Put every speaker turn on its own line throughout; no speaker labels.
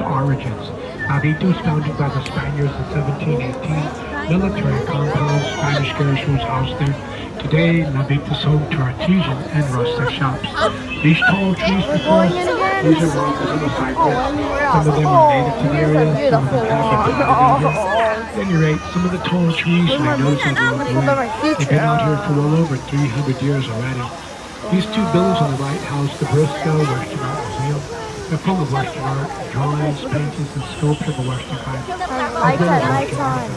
origins. Navito was founded by the Spaniards in 1718. Military compounds, Spanish garrison was housed there. Today, Navito is home to artisan and rustic shops. These tall trees before us, these are roses in the cypress. Some of them are native to the area, some of them have been planted in here. At any rate, some of the tall trees you may notice as you walk away, they've been out here for well over 300 years already. These two buildings on the right house the Briscoe Western Art Museum. They're full of Western art, drawings, paintings, and sculpture of a Western kind.
Lights at nighttime.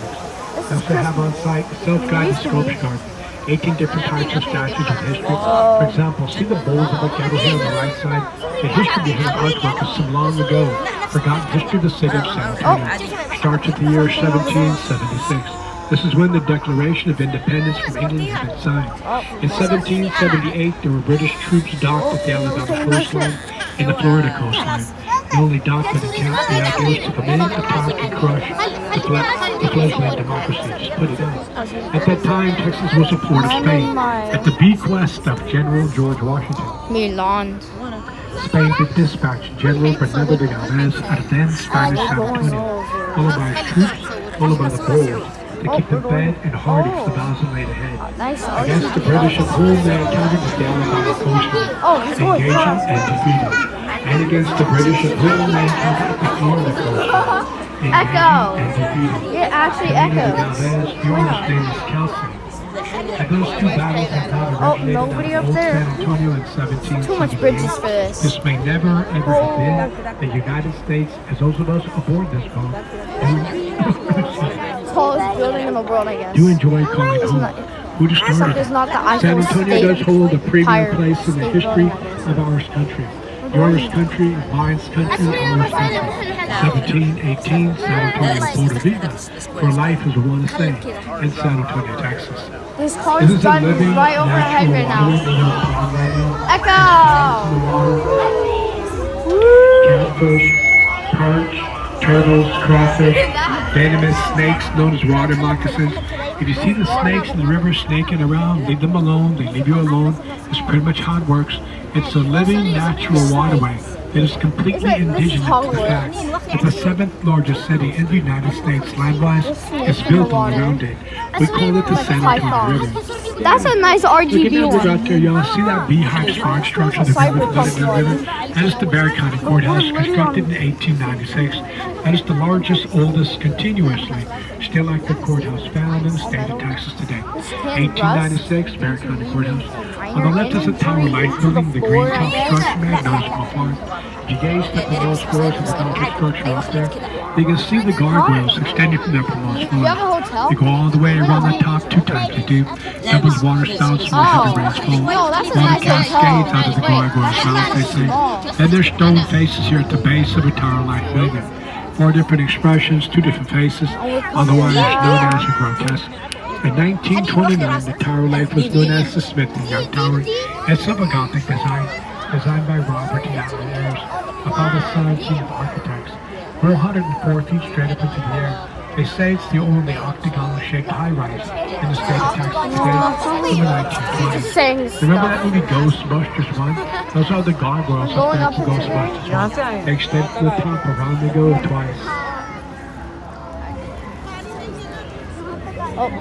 They also have on site a self-guided sculpture garden. 18 different types of statues with history. For example, see the bowls that look out here on the right side? The history behind artwork is some long ago. Forgotten history of the city of San Antonio. Starts at the year 1776. This is when the Declaration of Independence from England had been signed. In 1778, there were British troops docked at the Alabama coastline and the Florida coastline. They only docked when the idea was to come in, attack, and crush the fledgling democracy. Just put it out. At that time, Texas was a port of Spain, at the bequest of General George Washington.
Milan.
Spain did dispatch General Bernardo de Galvez out of then Spanish San Antonio, followed by his troops, followed by the Bulls, to keep them fed and hardy for the battles that laid ahead. Against the British and whom they encountered the Alabama coastline, engaging and defeated. And against the British and whom they encountered the Florida coastline,
Echo.
and defeated.
It actually echoes.
Galvez, the owner's name is Kelsey. And those two battles originated
nobody
out
up
of Old
there.
San Antonio in 1778.
Too much bridges for this.
This may never ever have been the United States, as those of us aboard this boat
Tallest building in the world, I guess.
do enjoy calling home. Who started
Except
it?
it's not the
San
Eiffel
Antonio
State
does hold a premium
Empire
place in the
State
history
Building.
of our country. Yours country, mine's country, ours country. 1718, San Antonio, Puerto Rico. For life, as we want to say, in San Antonio, Texas.
This car
This
is
is a
driving
living,
right over our head right now. Echo!
Catfish, perch, turtles, crawfish, venomous snakes known as water moccasins. If you see the snakes in the river snaking around, leave them alone. They leave you alone. That's pretty much how it works. It's a living, natural waterway. It is completely indigenous to the fact that the seventh largest city in the United States, land-wise, is built on the round it. We call it the San Antonio River.
That's a nice
Look at
RGB
that river out
one.
there, y'all. See that beehive spark structure the river flooded the river? That is the Bexar County Courthouse, constructed in 1896. That is the largest, oldest, continuously still active courthouse found in the state of Texas today. 1896, Bexar County Courthouse. On the left is a tower light building, the green top structure made known as Mafar. If you gaze at the those floors of the concrete structure up there, you can see the gargoyles extending from there from those
Do you have a
floors.
hotel?
They go all the way around the top 2 times they do. Doubles water spouts from the heavy rains fall.
No, that's a
Water
nice
cascades
hotel.
out of the gargoyle spouts, they say. Then there's stone faces here at the base of a tower-like building. 4 different expressions, 2 different faces, otherwise known as a grotesque. In 1929, the tower life was known as the Smith and Young Tower. It's of a Gothic design, designed by Robert and Alan Ayers, a father-son team of architects. We're 104 feet straight up into the air. They say it's the only octagon-shaped high-rise in the state of Texas today from the 1920s.
Saying
Remember that movie Ghostbusters 1? Those are the gargoyles up there from Ghostbusters 1. They extend to the top, around they go twice.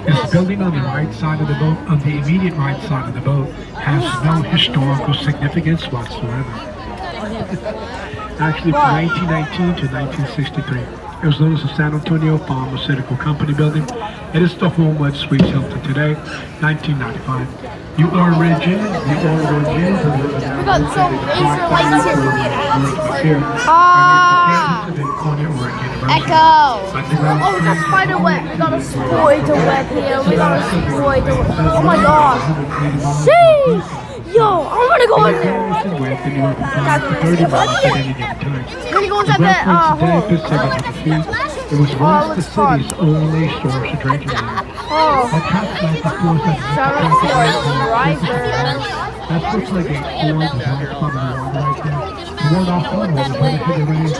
This building on the right side of the boat, on the immediate right side of the boat, has no historical significance whatsoever. Actually, from 1919 to 1963, it was known as the San Antonio Pharmaceutical Company building. It is the Homewood Suites Hilton today, 1995. The origin.
We got some laser lights here. Echo! Oh, we got spider web. We got a spider web here. We got a spider web. Oh my god. Jeez! Yo, I'm gonna go in there. I'm gonna go inside that hole.
It was once the city's only source of drinking water.
Oh,
The traffic light before us
shout out to our driver.
that's what's like a Ford with a club in the water right there. To ward off flood waters when it hit the rain. You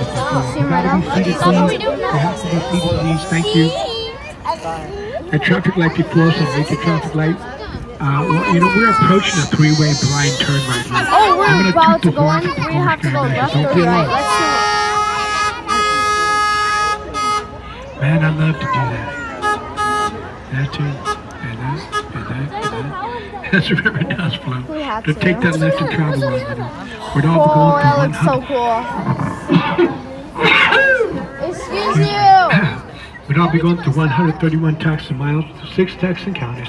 gotta be seated, please. You have to be seated, please. Thank you. The traffic light before us will make the traffic light. Well, you know, we're approaching a 3-way blind turn right now.
Oh,
I'm
we're
gonna
about
toot
to
the
go
horn
in.
for
We have to go
caution.
left
Don't
or
get
right.
lost.
Let's see.
Man, I love to do that. That too. And that. As the river does flow.
We have
To take
to.
that left and travel on, We're not
Oh,
going
that
to
looks so
100.
cool. Excuse you.
We'd all be going through 131 taxi miles, 6 Texan counties,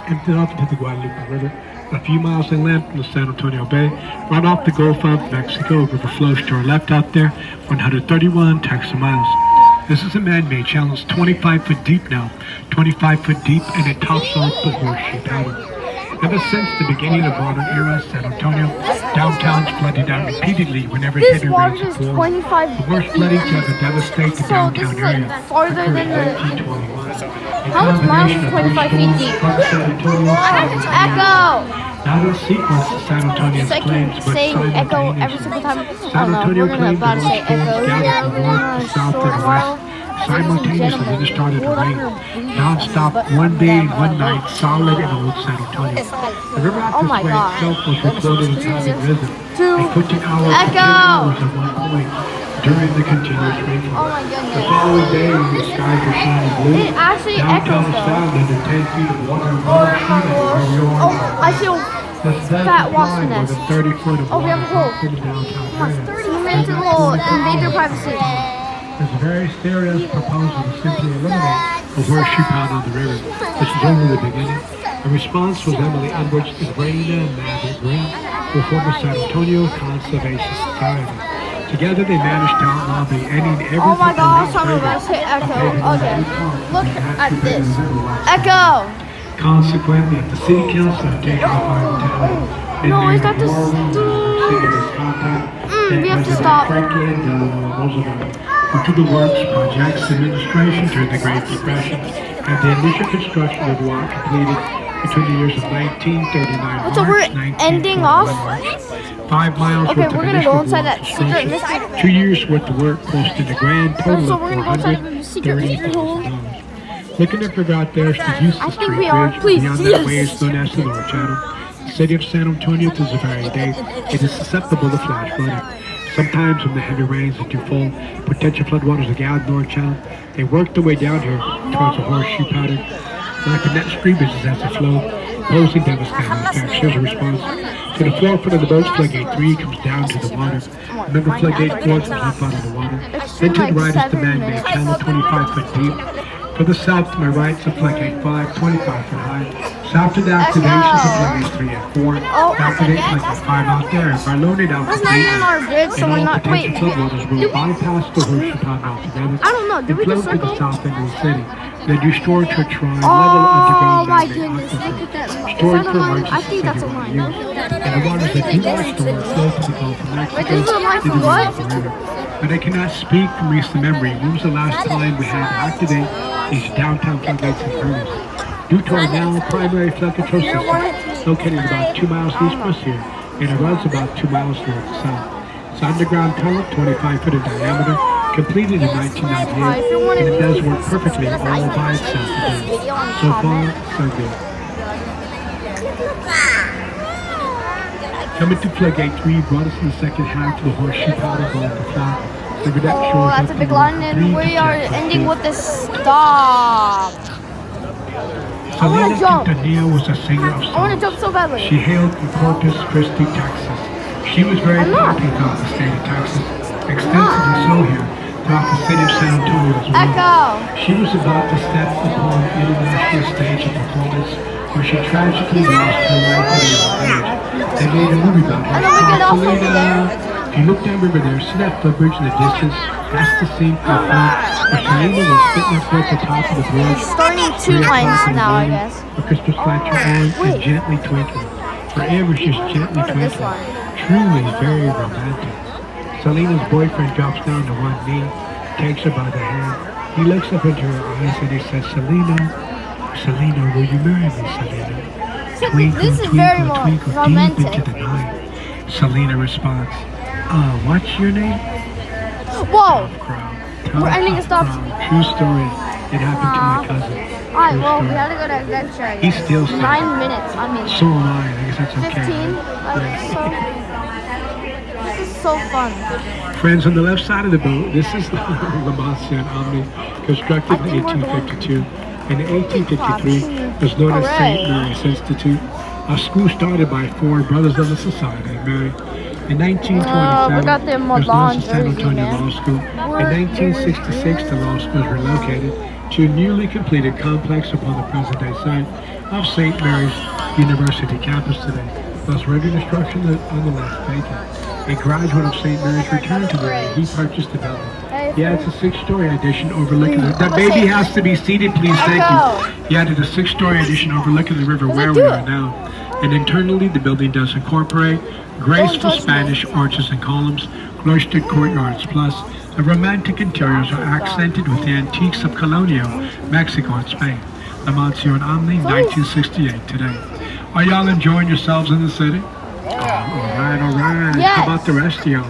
emptied off into the Guadalupe River, a few miles inland from the San Antonio Bay, right off the Gulf of Mexico. River flows to our left out there, 131 taxi miles. This is a man-made channel. It's 25 foot deep now, 25 foot deep, and it tops off the horseshoe pattern. Ever since the beginning of modern era, San Antonio, downtown's flooded out repeatedly whenever
This
heavy
water
rains
is
fall.
25
The worst flooding to ever devastate the
So
downtown
this is like
area
farther
occurred
than
in
the-
1921.
How much miles is 25 feet deep? Echo!
Not in sequence to San Antonio's
So I
claims,
keep
but
saying echo every
simultaneously.
single time.
San
Oh no,
Antonio
we're gonna
claimed the
about to say
most storms
echo.
gathered from the north, the south, and the west. Simultaneously, when it started to rain, non-stop, one day, one night, solid in old San Antonio. The river
Oh
Atlas
my
Way
God.
itself was reported as having risen
Two.
a 15-hour
Echo.
at one point during the continuous rainfall.
Oh my
The
goodness.
following day, when the skies were shining blue,
It actually
downtown
echoes
was
though.
found under 10 feet of water and water sheeting where we are.
Oh, I feel
That's
fat wasp
more
nest.
than 30 foot of
Oh, we have a
water
hole.
in the downtown area.
zoom into the little invade their privacy.
There's various theories proposal to simply eliminate the horseshoe pound on the river. This is only the beginning. The response was Emily Edwards and Raina Maverick Green, who formed the San Antonio Conservation Society. Together they managed to outlaw the ending every
Oh my gosh, I'm
illegal
about to hit
trading of
echo.
paving
Okay,
on the park
look
and had
at
to pay
this.
the river last
Echo!
Consequently, the city council have taken the fire town.
No, is that the we have to stop.
Franklin Roosevelt, who took the works projects administration during the Great Depression, and the initial construction of the walk completed between the years of 1939
So we're
March,
ending off?
5 miles
Okay,
worth of
we're gonna
initial
go inside
wall
that secret
construction.
mystery.
2 years worth of work costing a grand total
So
of
we're gonna go inside the secret mystery hole.
$430,000. Looking at forgot there's the Houston
I think
Street
we are.
Bridge.
Please,
Beyond
yes.
that way is known as the North Channel. The city of San Antonio to this very day, it is susceptible to flash flooding. Sometimes when the heavy rains are too full, potential floodwaters are out North Channel. They work their way down here towards the horseshoe pattern. Like the net stream bridges as they flow, posing devastating effects. Here's a response. To the forefront of the boats, floodgate 3 comes down to the water. Remember floodgate 4 comes up out of the water. Then to the right is the man-made channel, 25 foot deep. To the south, to my right, is the floodgate 5, 25 foot high. South to the activations of floodgate 3 and 4. Activate floodgate 5 out there. If I load it out
That's not even our bridge, so
and
we're
all
not. Wait,
potential floodwaters will bypass the horseshoe pond altogether.
I don't know. Did we
and
just
flow to the
circle?
south end of the city. Then you store to a tri-level
Oh
underground
my
man-made
goodness! Look
aquifer.
at that. Is
Stored
that
for
a line?
emergency
I think that's a
saving
line.
use. And the waters that do not store flow to the Gulf of Mexico.
Wait, this is a line
to
for
the
what?
Mississippi River. But I cannot speak from recent memory. When was the last time we had to activate these downtown floodgates in earnest? Due to our now primary flood control system, located about 2 miles east of us here, and it runs about 2 miles north to south. It's an underground tunnel, 25 foot in diameter, completed in 1998, and it does work perfectly all by itself today. So far, so good. Coming to floodgate 3 brought us in the second half to the horseshoe pattern going to flat. The cadet
Oh,
shows
that's
up
a big
in
line, and
3
we
to
are
10
ending
feet.
with this stop. I wanna
Selena
jump.
Quintanilla was a singer of
I want to
songs.
jump so badly.
She hailed from Corpus Christi, Texas. She was very
I'm not.
popular throughout the state of Texas, extensively so here, throughout the city of San Antonio as well.
Echo.
She was about to step upon the international stage of performance where she tragically lost her life at a young age. They made a movie about her.
And then we get off over
Selena.
there.
If you look down river there, see that footbridge in the distance? That's the scene for a flood. Where Selena was spitting up at the top of the bridge.
Starting 2 lines now, I guess.
The Christmas lights are on and
Wait.
gently twinkling. Her air was just gently
Go to this
twinkling.
one.
Truly very romantic. Selena's boyfriend drops down to one knee, takes her by the hand. He looks up into her eyes and he says, Selena, Selena, will you marry me, Selena? Twinkle,
This is very
twinkle, twinkle,
romantic.
deep into the night. Selena responds, what's your name?
Whoa.
Crown.
We're ending a stop.
True story. It happened to my cousin.
Alright,
True
well, we
story.
gotta go to adventure, I
He's
guess.
still saying,
9 minutes. I mean,
so am I. I guess that's okay.
15.
right?
So, this is so fun.
Friends, on the left side of the boat, this is the Mancion Omni, constructed in 1852. In 1853, it was known as St. Mary's Institute, a school started by 4 brothers of the Society of Mary. In 1927,
got the
it was known as San
Milan
Antonio
jersey,
Law School. In 1966, the law school was relocated to a newly completed complex upon the present-day site of St. Mary's University campus today. Thus, regular instruction on the left vacant. A graduate of St. Mary's returned to the area. He purchased the building. Yeah, it's a 6-story addition overlooking the... That baby has to be seated, please. Thank you. He added a 6-story addition overlooking the river where we are now. And internally, the building does incorporate graceful Spanish arches and columns, cloistered courtyards, plus the romantic interiors are accented with the antiques of colonial Mexico and Spain. The Mancion Omni, 1968 today. Are y'all enjoying yourselves in the city? All right.
Yes.
How about the rest of y'all?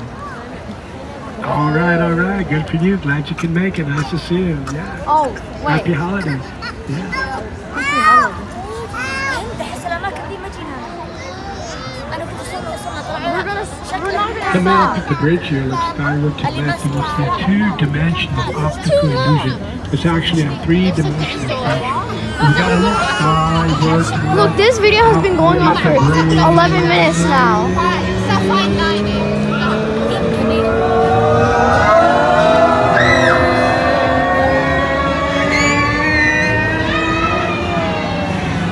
All right. Good for you. Glad you can make it. Nice to see you. Yeah.
Oh, wait.
Happy holidays. Yeah.
Happy holidays. We're not gonna
Coming up
stop.
at the bridge here, looks skyward to the left, you will see 2-dimensional optical illusion. It's actually a 3-dimensional impression. We got a look skyward to the
Look, this video has been going on for 11 minutes now.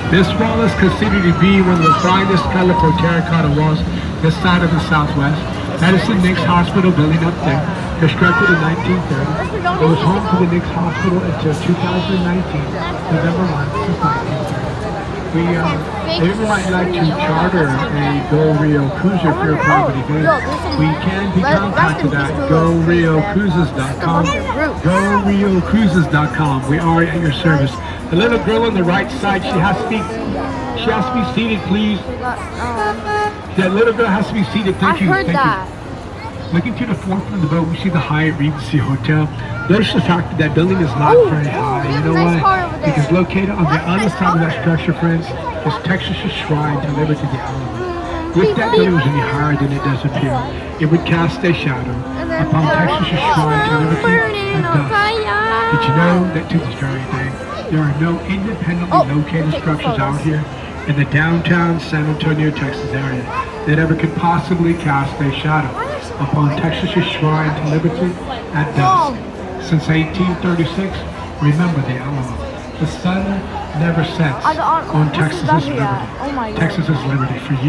This wall is considered to be one of the finest colorful terracotta walls this side of the Southwest. That is the Nix Hospital building up there, constructed in 1930. It was home to the Nix Hospital until 2019, November 1, since 1930. If you might like to charter a Go Rio cruiser for your private event, we can be contacted at GoRioCruises.com. GoRioCruises.com. We are at your service. The little girl on the right side, she has to be seated, please. That little girl has to be seated. Thank you.
I heard that.
Looking to the fourth of the boat, we see the Hyatt Regency Hotel. Notice the fact that that building is not very high. You know
nice car
why?
over there.
Because located on the other side of that structure, friends, is Texas's shrine to Liberty the Alamo. If that building was any higher than it does appear, it would cast a shadow upon Texas's shrine to Liberty and dusk. Did you know that to this very day, there are no independently located structures out here in the downtown San Antonio, Texas area that ever could possibly cast a shadow upon Texas's shrine to Liberty at dusk. Since 1836, remember the Alamo. The sun never sets on Texas's liberty. Texas's liberty for you.